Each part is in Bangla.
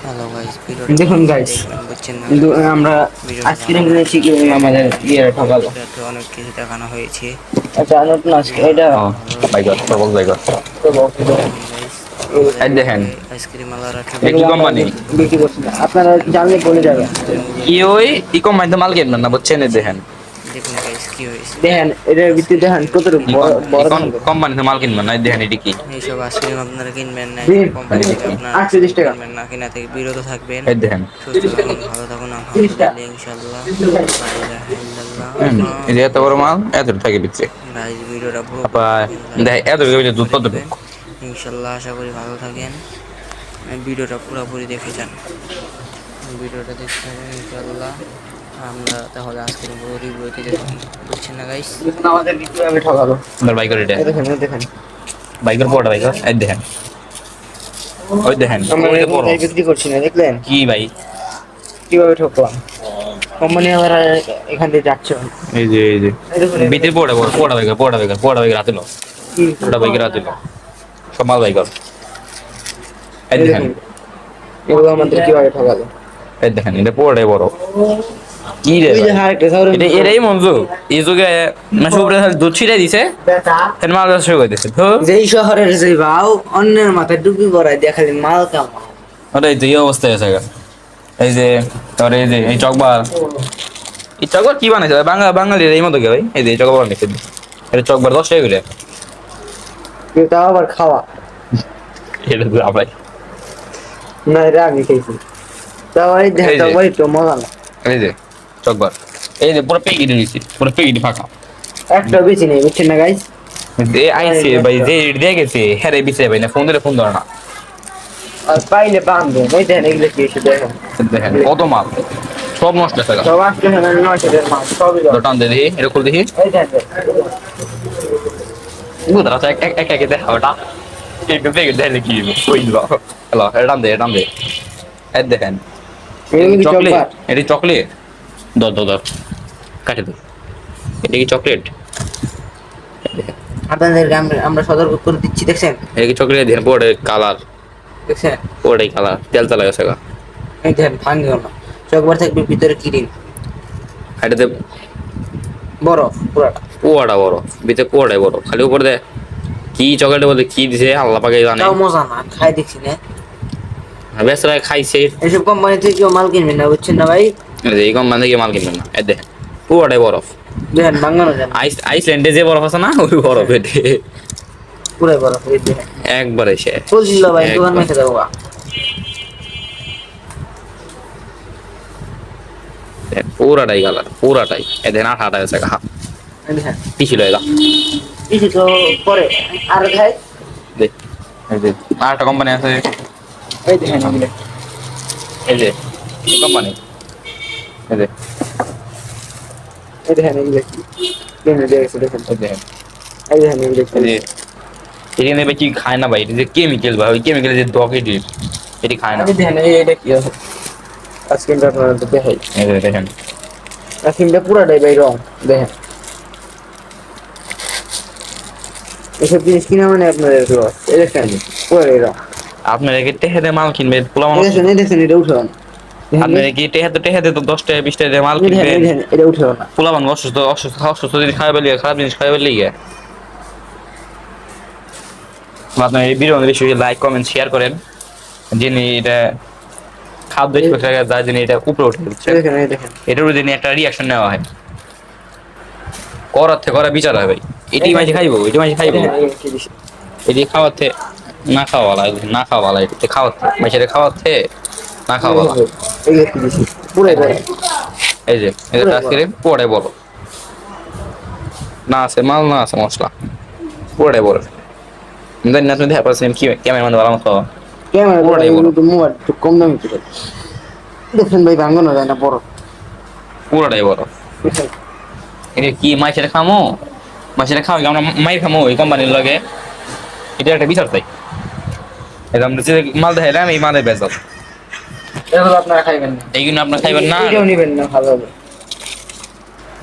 হ্যালো গাইস, ভিডিওটা দেখুন পুরোপুরি গাইস, দেখবেন, বুঝছেন না গাইস? আমরা ভিডিওটা ভালো আইসক্রিম লাগলে নিয়েছি কি আমাদের ঠকালো। ভিডিওতে অনেক কিছু দেখানো হয়েছে। আচ্ছা নতুন আজকে এটা ভালো বাইগার লাগলে প্রবল বাইগার দেখেন গাইস, আমাদের এই দেখেন এদিকে আইসক্রিম আলারা এটা কি এগুলো আমরা কোম্পানি বিক্রি করছি না, আপনারা জানলে বলে যাবেন। আইসক্রিমগুলো কি ওই ই কোম্পানি তো মাল কিনবেন না বুঝছেন এই দেখেন দেখুন গাইস কি হয়েছে। দেখেন এটার ভিত্তি দেখেন আইসক্রিমের কতটুকু ই বড় বড় কোন দেখেন। কোম্পানি তো মাল কিনবেন না এই দেখেন এটি কি এইসব আইসক্রিম আপনারা কিনবেন না, এইসব দিন কোম্পানি থেকে আপনারা আইসক্রিম 38 টাকা। কিনবেন না, কিনা থেকে বিরত থাকবেন। এই দেখেন সুস্থ থাকুন, ভালো থাকুন, আলহামদুলিল্লাহ, ইনশাল্লাহ, লা ইলাহা ইল্লাল্লাহ, এই যে এত বড় মাল মুহাম্মাদুর এত থাকে দিচ্ছে গাইস। ভিডিওটা পুরোপুরি আপা দেখবেন, লাইক দেখ এত কমেন্ট শেয়ার দুধ করে কত দিবেন। ইনশাল্লাহ আশা করি ভালো থাকেন। ভিডিওটা পুরোপুরি দেখে যান, ভিডিওটা দেখতে হবে ইনশাল্লাহ। আমরা তাহলে আজকের পুরো রিভিউ দিতে থাকি, বুঝছেন না গাইস? দেখুন আমাদের কিভাবে ঠকালো। বাইকার এটা এই দেখেন এই দেখেন বাইকার পড়া বাইকার এই দেখেন ওই দেখেন আমরা ওই যে এরকম বড় তাই বিক্রি করছি না, দেখলেন কি ভাই কিভাবে ঠকলাম। কোম্পানি আবার এখান থেকে যাচ্ছে। এই যে এই দেখুন ভিতরে পড়া বাইকার হাতে লো কি পড়া বাইকার হাতে লো সব মাল বাইকার এই এই দেখেন দেখুন এগুলো আমাদের কিভাবে ঠকালো। এই দেখেন এটা পড়াই বড় কি রে ওই যে ভাই আরেকটা শহরে এটা এটাই মঞ্জু এই যুগে মাসে উপরে দুধ ছিটাই দিছে এর মাল ব্যবসা শুরু করে দিছে তো যেই শহরের যে ভাও অন্যের মাথায় ডুবি পড়ায় দিয়ে খালি মাল কামাও। ওটাই তো এই অবস্থায় আছে গা। এই যে তোর এই যে এই চকবার এই চকবার কি বানাইছে ভাই বাঙালির এই মতো কে ভাই এই যে এই চকবার বানাইছে এটা চকবার 10 টাকা করে কিন্তু তাও আবার খাওয়া। এটা তো আবার না এটা আমি খেয়েছি, তাও এই এই যে দেখতে একটু মজা না। এই যে চকবার এই যে পুরো পেকেটে নিছি পুরো পেকেটে ফাঁকা একটা বেশি নেই, বুঝছেন না গাইস? যে আইছে ভাই যে রেট দিয়ে গেছে হ্যাঁ রে বিছে ভাই না ফোন ধরে না আর পাইলে বান্ধব ওই দেখেন এগুলো কি এসে দেখেন দেখেন কত মাল সব নষ্ট আছে গা সব আসতে হ্যাঁ 900 মাল সবই যাবে। টান দিয়ে দেখি এটা খুলে দেখি এই দেখেন বুঝতে পারছো এক এক দেখা ওটা একটু পেকেট দেখলে কি ওই দিল হ্যালো এটা টান দে এই দেখেন এগুলো কি চকলেট চকবার? এটি চকলেট দর কাটে দে এটা কি চকলেট আপনাদেরকে আমরা সতর্ক করে দিচ্ছি, দেখছেন এটা কি চকলেট দিয়ে পড়ে কালার দেখছেন পড়ে কালার তেল তেলা গেছে গা এই দেখেন ভাঙিও না, চকবার থাকবে ভিতরে কিরিম এটাতে বরফ পুরাটা। কুয়াটা বড় ভিতরে কুয়াটাই বড় খালি উপর দে কি চকলেট বলে কি দিছে আল্লাহ পাকে জানে তাও মজা না, খাই দেখছি না। বেচারা খাইছে এইসব কোম্পানি থেকে কেউ মাল কিনবেন না, বুঝছেন না ভাই? এই কোম্পানি থেকে মাল কিনবেন না এই দেখেন পুয়াটাই বরফ দেখেন ভাঙানো যায় না, আইসল্যান্ডে যে বরফ আছে না ওই বরফ এটি পুরাই বরফ। এই দেখেন একবারে সে বলছিল ভাই দোকান একবার। মেখে দেবো। পুরাটাই কালার পুরাটাই এ দেখেন আঠা আছে গা দেখেন কি ছিল এটা কিছু তো পরে আর খাই। দেখ এই যে আর একটা কোম্পানি আছে এই দেখেন এগুলো এই যে কোম্পানি এই যে এই দেখেন এগুলো কি কেমনে দেখেছে দেখেন এই দেখেন এই দেখেন এগুলো কি এই যে এখানে ভাই কি খায় না ভাই এটা যে কেমিক্যাল ভাই ওই কেমিক্যাল যে দকে দিই এটি খায় না আরে দেখেন এটা কি আছে আইসক্রিমটা আপনারা তো দেখাই। এই যে দেখেন আইসক্রিমটা পুরাটাই ভাই রং দেখেন। এসব জিনিস কিনা মানে আপনাদের লস। এই দেখেন পুরাটাই রং। আপনারা কি টেহাতে মাল কিনবেন পোলা এই মানুষ দেখেন এটা উঠে না, আপনারা কি টেহাতে তো 10 টাকা 20 টাকা দিয়ে মাল এই কিনবেন দেখেন এটা উঠে না। পোলা মানুষ অসুস্থ যদি খাওয়া বেরিয়ে খারাপ জিনিস খাওয়া বেরিয়ে আপনার এই ভিডিও বেশি লাইক কমেন্ট শেয়ার করেন যিনি এটা খাদ্য ইন্সপেক্টর যা যিনি এটা উপরে উঠে দিচ্ছে এই দেখেন এই দেখেন এটার উপর যিনি একটা রিয়াকশন নেওয়া হয় করার থেকে করা বিচার হয় ভাই এটি মাঝে খাইবো এটি মাঝে খাইবো কি দিছে এটি খাওয়াতে না খাওয়া লাগে না খাওয়া লাগে এটি খাওয়াতে মাঝে খাওয়াতে না খাওয়া লাগে এই কি দিছে পুরাই বড়। এই যে এটা আজকে পড়ে বলো না আছে মাল না আছে মশলা পড়ে বড় দেন না তুমি দেখা পাচ্ছেন কি ক্যামেরা মানে ভালো মতো ক্যামেরা পুরাটাই বড় তো মোবাইল একটু কম দামি ছিল। দেখেন ভাই ভাঙানো যায় না বড়। পুরোটাই বড় এটা কি মাছের খামো মাছের খাওয়া আমরা মায়ের খামো ওই কোম্পানির লগে এটা একটা বিচার তাই এটা আমরা যে মাল দেখাইলাম এই মালের বেজাল এগুলো আপনারা খাইবেন না, এই জন্য আপনার খাইবেন না এটাও নিবেন না, ভালো হবে।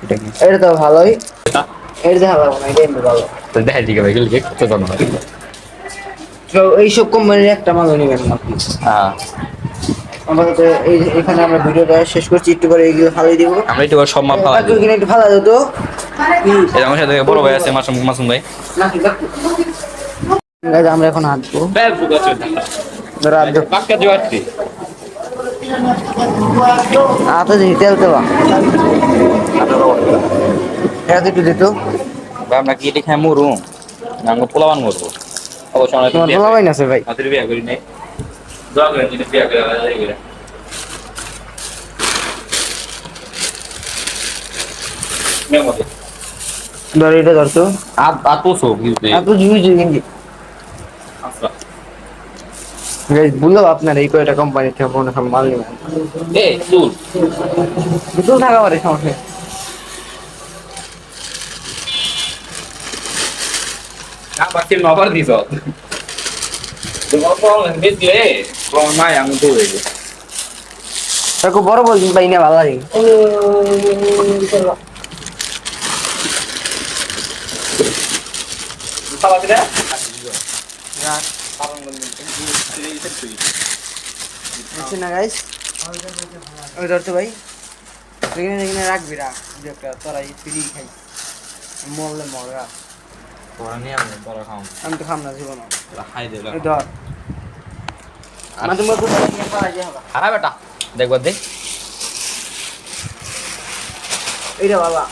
এটা কি এটা তো ভালোই, এটা দেখা পাবো না, এটা এমনি ভালো। তো দেখাই দিকে ভাই গেলে কত জানো তো এইসব কোম্পানির একটা মালও নিবেন না আপনি। হ্যাঁ আমাদের এখানে আমরা ভিডিওটা শেষ করছি, একটু করে এইগুলো ফালাই দিব। আমরা একটু সব মাপ ফালাই কাকু দিব। এখানে একটু ফালা দাও তো। এই আমার সাথে বড় ভাই আছে মাসুম ভাই। গাইজ আমরা এখন হাঁটবো। ধরো হাত দাও। পাক্কা জোয়ারটি হাতে দিই তেল দেওয়া, এটা একটু দিত। আমরা কি এটা খাই মরু না আমরা পোলাবান মরবো অবশ্য আমরা তোমার বলা হয় না সে ভাই। আমাদের বিয়ে করি নাই দোয়া করেন যদি বিয়ে করে ধর এটা ধরতো আতো সব কিন্তু এত জুইছে কিন্তু আচ্ছা গাইজ বললো আপনার এই কয়টা কোম্পানি থেকে মনে হয় মাল নেবেন, এই চুল দুটো থাকা পারে সমস্যা নেই। না বাকি নবার দিছ তোমার প্রবলেম বেশ দিলে তোমার মাই আমি তো হয়ে গেছে কাকু বড় বলছেন ভাই না ভালো লাগে। খাওয়া দিলে বুঝছেন না গাইজ, ওই ধরতো ভাই এখানে এখানে রাখবি, রাখ দু একটা তোরাই ফ্রি খাই, মরলে মররা, তোরা নিয়ে আমি তোরা খাও আমি তো খাম না জীবন। খাই দে ওই ধর মানে তোমার তো পারা যায় হবে হারা বেটা দেখবা দেখ এইটা বাবা,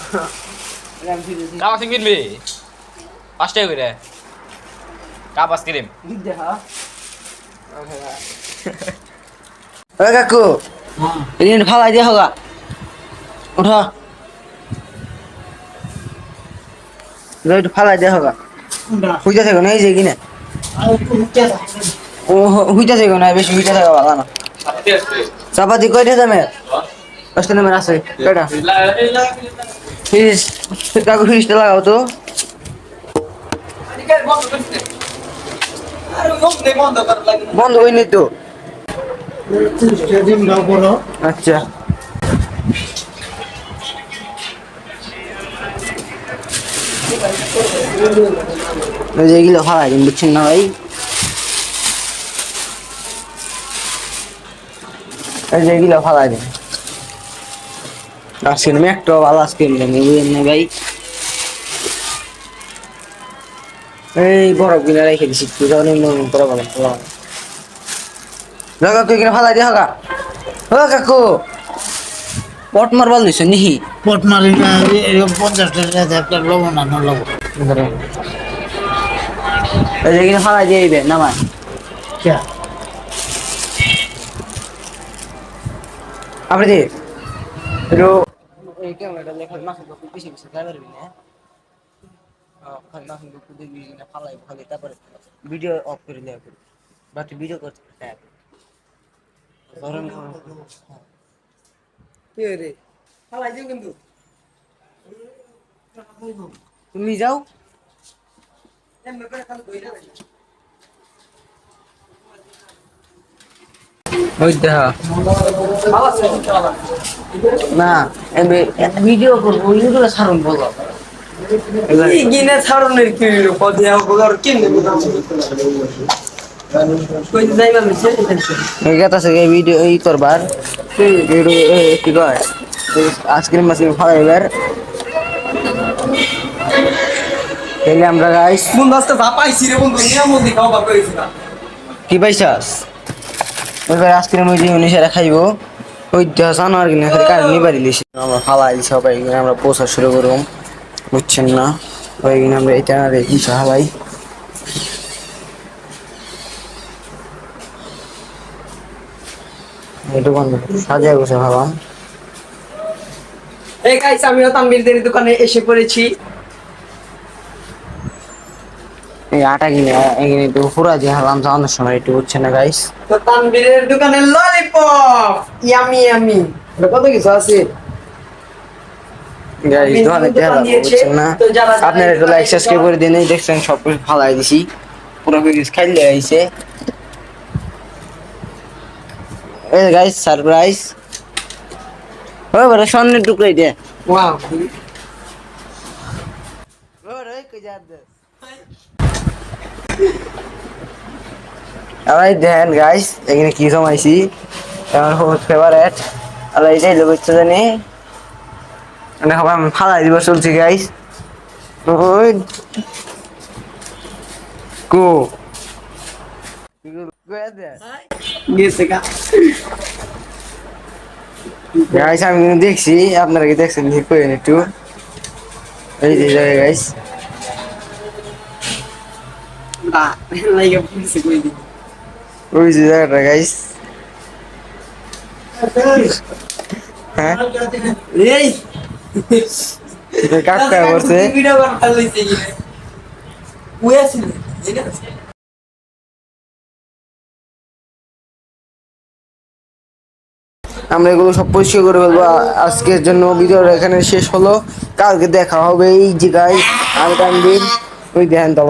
এটা আমি ফিরে দিই। কাপ আইসক্রিম কিনবি 5 টাকা করে কাপ আইসক্রিম দিক দেখা ওই কাকু এখানে ফালাই দিয়ে হোগা ওঠা, একটু ফালাই দিয়ে হোগা হুইটা থাকো না এই যে কিনা ও হুইটা থাকো না বেশি হুইটা থাকা ভালো না। চাপাতি কয়টা দামে? 10 টাকা দামের আছে কয়টা? ফ্রিজ কাকু ফ্রিজটা লাগাও তো। বন্ধ হয়নি তো। আচ্ছা এগুলো ফালাই দিন বুঝছেন না ভাই, এই যে এগুলো ফালাই দিন। আইসক্রিম একটা ভালো আইসক্রিম দেন বুঝলেন না ভাই, এই বরফ কিনে রেখে দিছি বড় বড় কাকু এখানে ফালাই দিয়ে হোগা। ও কাকু পট মারবার দিছে নিহি পট মারি না এরকম 50 টাকা একটা লবণ না লবণ এই যে এখানে ফালাই দিয়ে দিবে নামায় কে আপনি দি একটু এই ক্যামেরাটা লেখা মাসুম একটু বেশি বেশি ড্রাইভার বি না মাসুম একটু দেখবি না ফালাই ফালাই তারপরে ভিডিও অফ করে দেওয়া করি বাকি ভিডিও করতে হ্যাঁ ধরেন কি রে ফালাই দিও কিন্তু তুমি যাও এমনি করে খালি ধইরা ওই দেখা না ভিডিও করবো ইউটিউবে ছাড়ুন বলো কিনে ছাড়নের কি পদে আর কিনে কই যাইবা মিছে এগাত আছে এই ভিডিও এই করবার কি কয় আইসক্রিম মাসক্রিম খাওয়াইবার তাইলে আমরা গাইস বন্ধু আজকে যা পাইছি রে বন্ধু নিয়ম দি খাওয়া কইছি না কি পাইছাস এবার আইসক্রিম ওই যে উনিশেরা খাইবো ওই জানো আর কি না খালি কারণ নিবারি লিছি আমরা হালাই সবাই এখানে আমরা পোষা শুরু করুম বুঝছেন না ওই এখানে আমরা এটা রেখি হালাই দোকান সাজিয়ে বসে ভাবলাম এই গাইস আমিও তানবীরদের দোকানে এসে পড়েছি এই আটা কিনে এখানে একটু পুরা যে হালাম যাওয়ানোর সময় একটু বুঝছেন না গাইস তো তানবীরের দোকানে ললিপপ ইয়ামি ইয়ামি কত কিছু আছে গাইস দোকানে তেল বুঝছেন না আপনারা একটু লাইক সাবস্ক্রাইব করে দিন এই দেখছেন সব কিছু ফালাই দিছি পুরো ফিরিজ খাইলে আইছে এই গাইস সারপ্রাইজ ওই বড় স্বর্ণের টুকরাই দে ওয়াও ওরে কই যা দে আই দেন গাইস এখানে কি জমাইছি আমার ফেভারেট। আর এইটাই লোক হচ্ছে জানি মানে হবে আমি ফালাই দিব চলছি গাইস। ওই কো গাইস আমি কিন্তু দেখছি, আপনারা কি দেখছেন কইেন একটু। এই যে জায়গা গাইস, ওই যে জায়গাটা গাইস। হ্যাঁ কাকা করছে। আমরা এগুলো সব পরিষ্কার করে ফেলবো। আজকের জন্য ভিডিওটা এখানে শেষ হলো, কালকে দেখা হবে এই জায়গায় আগামী দিন। ওই দেখেন তো